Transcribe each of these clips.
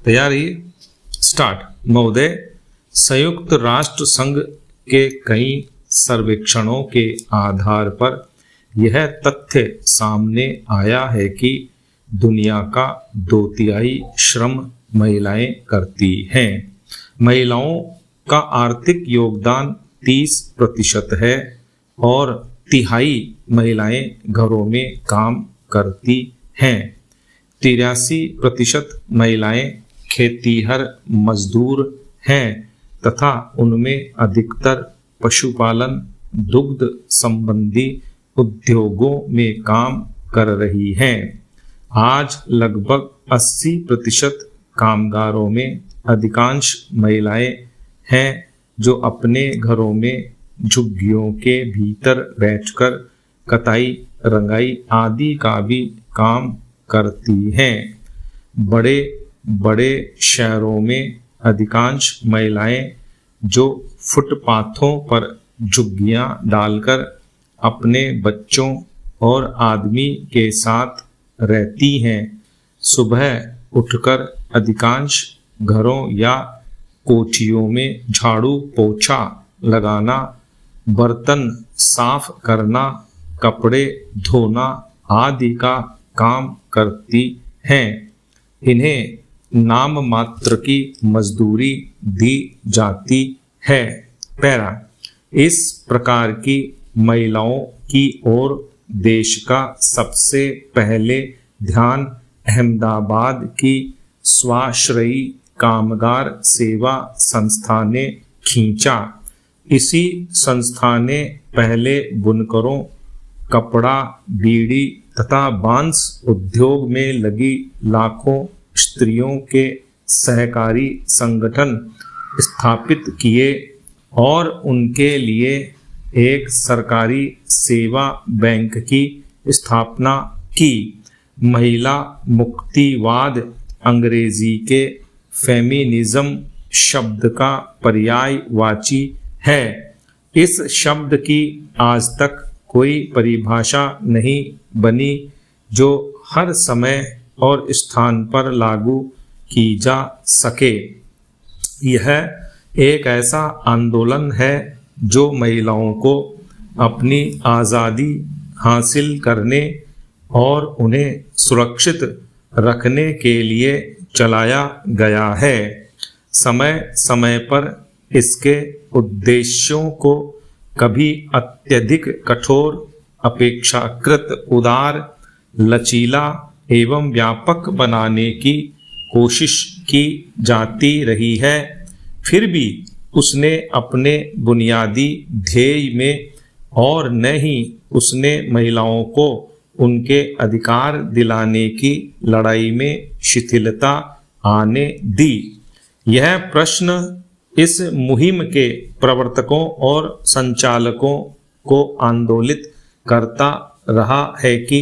तैयारी स्टार्ट। महोदय, संयुक्त राष्ट्र संघ के कई सर्वेक्षणों के आधार पर यह तथ्य सामने आया है कि दुनिया का 2/3 श्रम महिलाएं करती हैं। महिलाओं का आर्थिक योगदान 30% है और 1/3 महिलाएं घरों में काम करती हैं। 83% महिलाएं खेतीहर मजदूर हैं तथा उनमें अधिकतर पशुपालन, दुग्ध संबंधी उद्योगों में काम कर रही हैं। आज लगभग 80% कामगारों में अधिकांश महिलाएं हैं जो अपने घरों में झुग्गियों के भीतर बैठकर कताई, रंगाई आदि का भी काम करती हैं। बड़े बड़े शहरों में अधिकांश महिलाएं जो फुटपाथों पर झुग्गियां डालकर अपने बच्चों और आदमी के साथ रहती हैं, सुबह उठकर अधिकांश घरों या कोठियों में झाड़ू पोछा लगाना, बर्तन साफ करना, कपड़े धोना आदि का काम करती हैं। इन्हें नाम मात्र की मजदूरी दी जाती है। पैरा, इस प्रकार की महिलाओं की ओर देश का सबसे पहले ध्यान अहमदाबाद की स्वाश्रयी कामगार सेवा संस्था ने खींचा। इसी संस्था ने पहले बुनकरों, कपड़ा, बीड़ी तथा बांस उद्योग में लगी लाखों स्त्रियों के सहकारी संगठन स्थापित किए और उनके लिए एक सरकारी सेवा बैंक की स्थापना की। महिला मुक्तिवाद अंग्रेजी के फेमिनिज्म शब्द का पर्यायवाची है। इस शब्द की आज तक कोई परिभाषा नहीं बनी जो हर समय और स्थान पर लागू की जा सके। यह एक ऐसा आंदोलन है जो महिलाओं को अपनी आज़ादी हासिल करने और उन्हें सुरक्षित रखने के लिए चलाया गया है। समय समय पर इसके उद्देश्यों को कभी अत्यधिक कठोर, अपेक्षाकृत उदार, लचीला एवं व्यापक बनाने की कोशिश की जाती रही है, फिर भी उसने अपने बुनियादी ध्येय में और न ही उसने महिलाओं को उनके अधिकार दिलाने की लड़ाई में शिथिलता आने दी। यह प्रश्न इस मुहिम के प्रवर्तकों और संचालकों को आंदोलित करता रहा है कि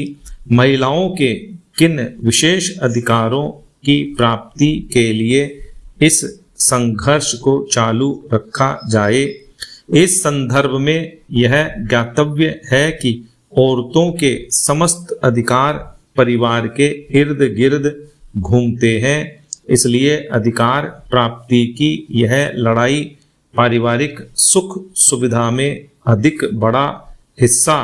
महिलाओं के किन विशेष अधिकारों की प्राप्ति के लिए इस संघर्ष को चालू रखा जाए। इस संदर्भ में यह ज्ञातव्य है कि औरतों के समस्त अधिकार परिवार के इर्द गिर्द घूमते हैं, इसलिए अधिकार प्राप्ति की यह लड़ाई पारिवारिक सुख सुविधा में अधिक बड़ा हिस्सा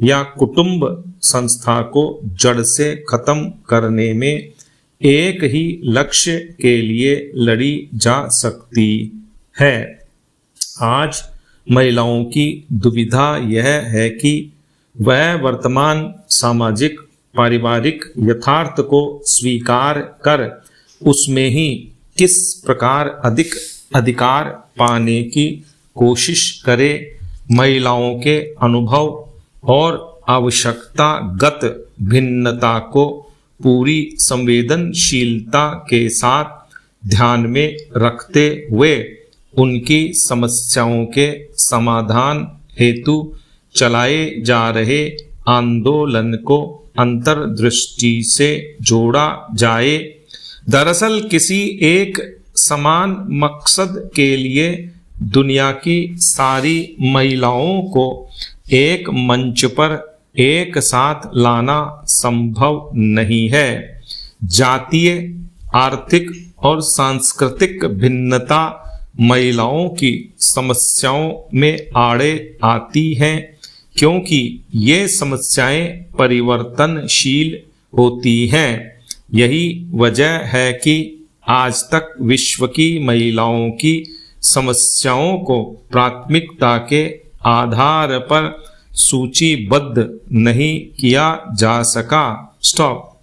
या कुटुंब संस्था को जड़ से खत्म करने में एक ही लक्ष्य के लिए लड़ी जा सकती है। आज महिलाओं की दुविधा यह है कि वह वर्तमान सामाजिक पारिवारिक यथार्थ को स्वीकार कर उसमें ही किस प्रकार अधिक अधिकार पाने की कोशिश करे। महिलाओं के अनुभव और आवश्यकतागत भिन्नता को पूरी संवेदनशीलता के साथ ध्यान में रखते हुए उनकी समस्याओं के समाधान हेतु चलाए जा रहे आंदोलन को अंतर्दृष्टि से जोड़ा जाए। दरअसल किसी एक समान मकसद के लिए दुनिया की सारी महिलाओं को एक मंच पर एक साथ लाना संभव नहीं है। जातीय, आर्थिक और सांस्कृतिक भिन्नता महिलाओं की समस्याओं में आड़े आती हैं, क्योंकि ये समस्याएं परिवर्तनशील होती हैं। यही वजह है कि आज तक विश्व की महिलाओं की समस्याओं को प्राथमिकता के आधार पर सूचीबद्ध नहीं किया जा सका। स्टॉप।